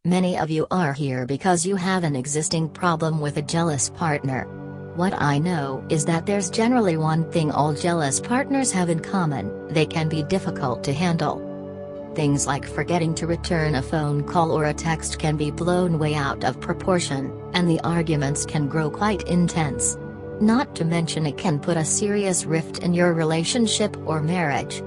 Many of you are here because you have an existing problem with a jealous partner. What I know is that there's generally one thing all jealous partners have in common: they can be difficult to handle. Things like forgetting to return a phone call or a text can be blown way out of proportion, and the arguments can grow quite intense. Not to mention it can put a serious rift in your relationship or marriage.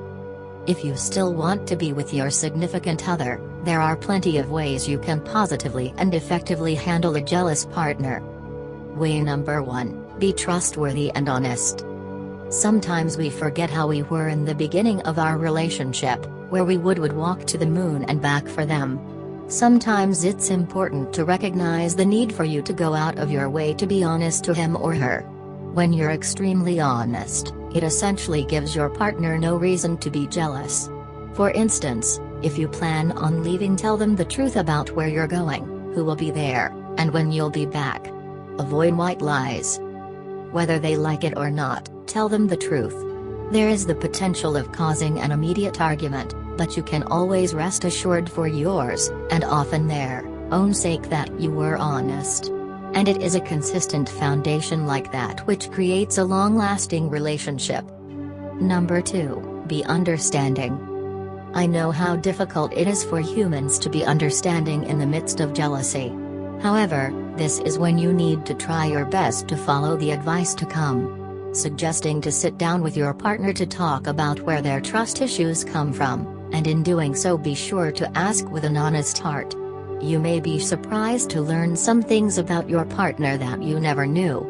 If you still want to be with your significant other, there are plenty of ways you can positively and effectively handle a jealous partner. Way number 1: be trustworthy and honest. Sometimes we forget how we were in the beginning of our relationship, where we would walk to the moon and back for them. Sometimes it's important to recognize the need for you to go out of your way to be honest to him or her. When you're extremely honest, it essentially gives your partner no reason to be jealous. For instance, if you plan on leaving, tell them the truth about where you're going, who will be there, and when you'll be back. Avoid white lies. Whether they like it or not, tell them the truth. There is the potential of causing an immediate argument, but you can always rest assured for yours, and often their own sake, that you were honest. And it is a consistent foundation like that which creates a long-lasting relationship. Number 2: be understanding. I know how difficult it is for humans to be understanding in the midst of jealousy. However, this is when you need to try your best to follow the advice to come. Suggesting to sit down with your partner to talk about where their trust issues come from, and in doing so be sure to ask with an honest heart. You may be surprised to learn some things about your partner that you never knew.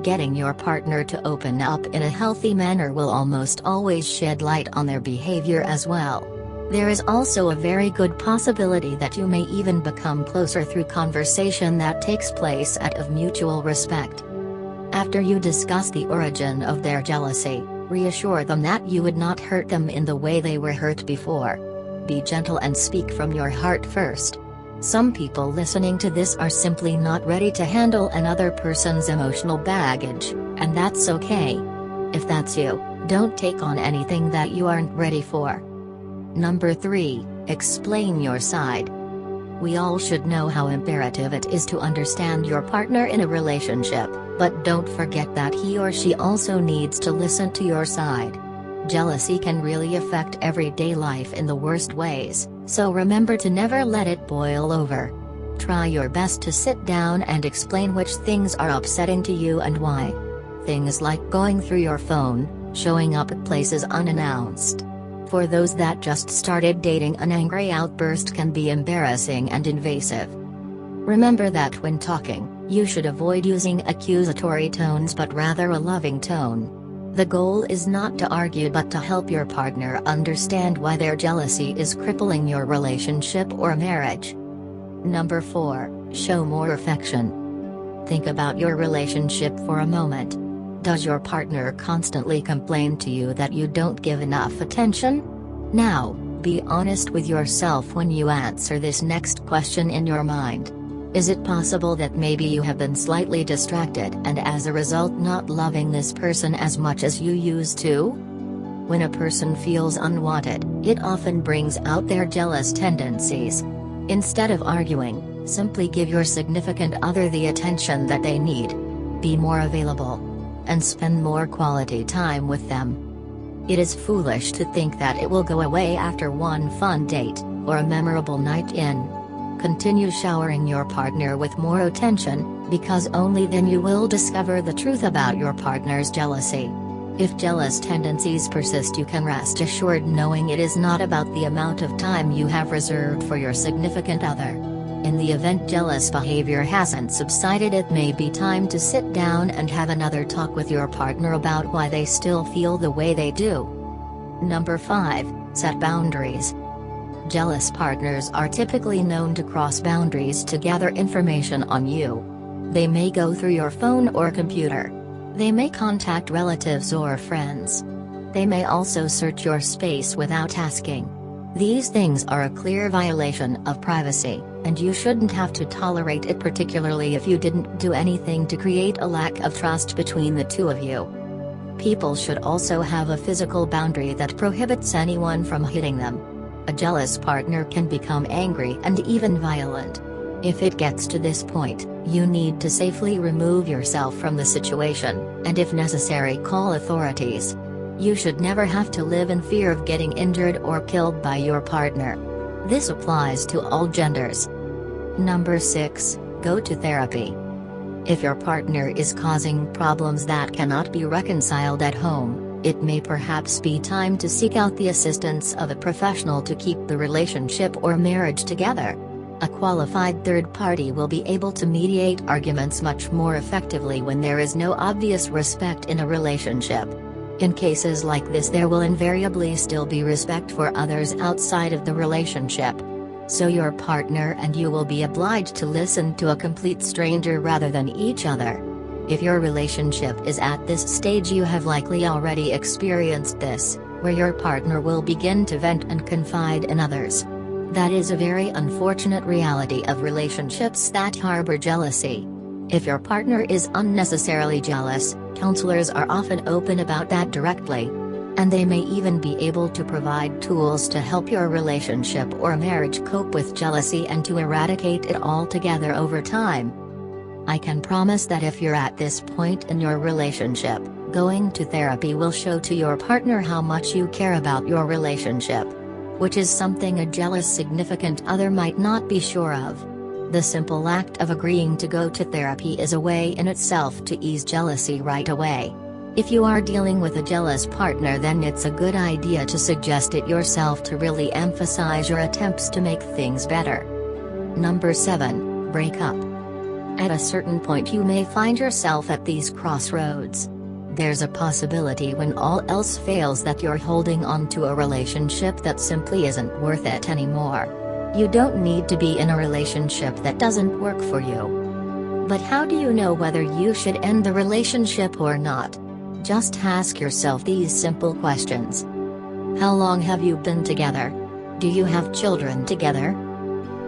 Getting your partner to open up in a healthy manner will almost always shed light on their behavior as well. There is also a very good possibility that you may even become closer through conversation that takes place out of mutual respect. After you discuss the origin of their jealousy, reassure them that you would not hurt them in the way they were hurt before. Be gentle and speak from your heart first. Some people listening to this are simply not ready to handle another person's emotional baggage, and that's okay. If that's you, don't take on anything that you aren't ready for. Number 3: explain your side. We all should know how imperative it is to understand your partner in a relationship, but don't forget that he or she also needs to listen to your side. Jealousy can really affect everyday life in the worst ways, so remember to never let it boil over. Try your best to sit down and explain which things are upsetting to you and why. Things like going through your phone, showing up at places unannounced. For those that just started dating, an angry outburst can be embarrassing and invasive. Remember that when talking, you should avoid using accusatory tones but rather a loving tone. The goal is not to argue but to help your partner understand why their jealousy is crippling your relationship or marriage. Number 4: show more affection. Think about your relationship for a moment. Does your partner constantly complain to you that you don't give enough attention? Now, be honest with yourself when you answer this next question in your mind. Is it possible that maybe you have been slightly distracted and as a result not loving this person as much as you used to? When a person feels unwanted, it often brings out their jealous tendencies. Instead of arguing, simply give your significant other the attention that they need. Be more available, and spend more quality time with them. It is foolish to think that it will go away after one fun date, or a memorable night in. Continue showering your partner with more attention, because only then you will discover the truth about your partner's jealousy. If jealous tendencies persist, you can rest assured knowing it is not about the amount of time you have reserved for your significant other. In the event jealous behavior hasn't subsided, it may be time to sit down and have another talk with your partner about why they still feel the way they do. Number 5: set boundaries. Jealous partners are typically known to cross boundaries to gather information on you. They may go through your phone or computer. They may contact relatives or friends. They may also search your space without asking. These things are a clear violation of privacy, and you shouldn't have to tolerate it, particularly if you didn't do anything to create a lack of trust between the two of you. People should also have a physical boundary that prohibits anyone from hitting them. A jealous partner can become angry and even violent. If it gets to this point, you need to safely remove yourself from the situation, and if necessary call authorities. You should never have to live in fear of getting injured or killed by your partner. This applies to all genders. Number 6, go to therapy. If your partner is causing problems that cannot be reconciled at home, it may perhaps be time to seek out the assistance of a professional to keep the relationship or marriage together. A qualified third party will be able to mediate arguments much more effectively when there is no obvious respect in a relationship. In cases like this, there will invariably still be respect for others outside of the relationship. So your partner and you will be obliged to listen to a complete stranger rather than each other. If your relationship is at this stage, you have likely already experienced this, where your partner will begin to vent and confide in others. That is a very unfortunate reality of relationships that harbor jealousy. If your partner is unnecessarily jealous, counselors are often open about that directly. And they may even be able to provide tools to help your relationship or marriage cope with jealousy and to eradicate it altogether over time. I can promise that if you're at this point in your relationship, going to therapy will show to your partner how much you care about your relationship. Which is something a jealous significant other might not be sure of. The simple act of agreeing to go to therapy is a way in itself to ease jealousy right away. If you are dealing with a jealous partner, then it's a good idea to suggest it yourself to really emphasize your attempts to make things better. Number 7, break up. At a certain point you may find yourself at these crossroads. There's a possibility when all else fails that you're holding on to a relationship that simply isn't worth it anymore. You don't need to be in a relationship that doesn't work for you. But how do you know whether you should end the relationship or not? Just ask yourself these simple questions. How long have you been together? Do you have children together?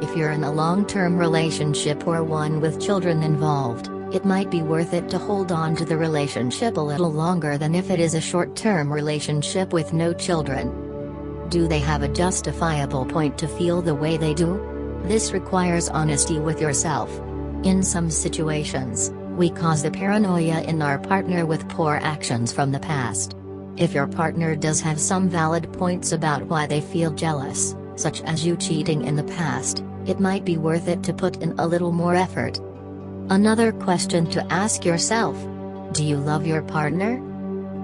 If you're in a long-term relationship or one with children involved, it might be worth it to hold on to the relationship a little longer than if it is a short-term relationship with no children. Do they have a justifiable point to feel the way they do? This requires honesty with yourself. In some situations, we cause the paranoia in our partner with poor actions from the past. If your partner does have some valid points about why they feel jealous, such as you cheating in the past, it might be worth it to put in a little more effort. Another question to ask yourself: do you love your partner?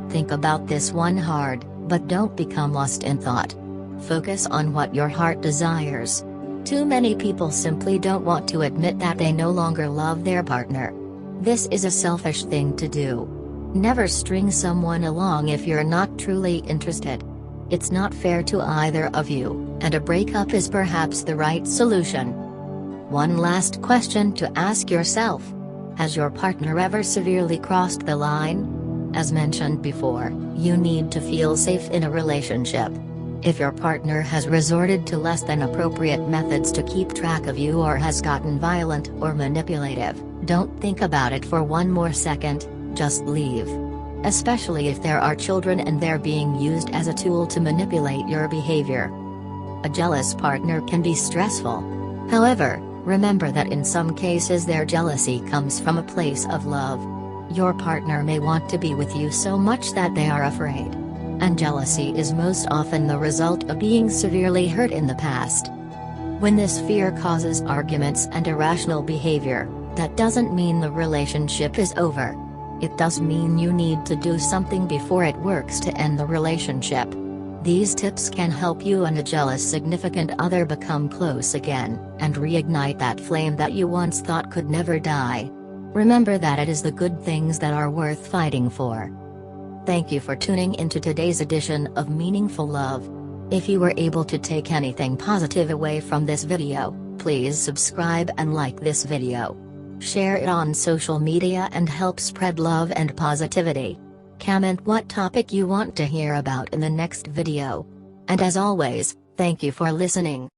Think about this one hard, but don't become lost in thought. Focus on what your heart desires. Too many people simply don't want to admit that they no longer love their partner. This is a selfish thing to do. Never string someone along if you're not truly interested. It's not fair to either of you, and a breakup is perhaps the right solution. One last question to ask yourself: has your partner ever severely crossed the line? As mentioned before, you need to feel safe in a relationship. If your partner has resorted to less than appropriate methods to keep track of you or has gotten violent or manipulative, don't think about it for one more second, just leave. Especially if there are children and they're being used as a tool to manipulate your behavior. A jealous partner can be stressful. However, remember that in some cases their jealousy comes from a place of love. Your partner may want to be with you so much that they are afraid. And jealousy is most often the result of being severely hurt in the past. When this fear causes arguments and irrational behavior, that doesn't mean the relationship is over. It does mean you need to do something before it works to end the relationship. These tips can help you and a jealous significant other become close again, and reignite that flame that you once thought could never die. Remember that it is the good things that are worth fighting for. Thank you for tuning into today's edition of Meaningful Love. If you were able to take anything positive away from this video, please subscribe and like this video. Share it on social media and help spread love and positivity. Comment what topic you want to hear about in the next video. And as always, thank you for listening.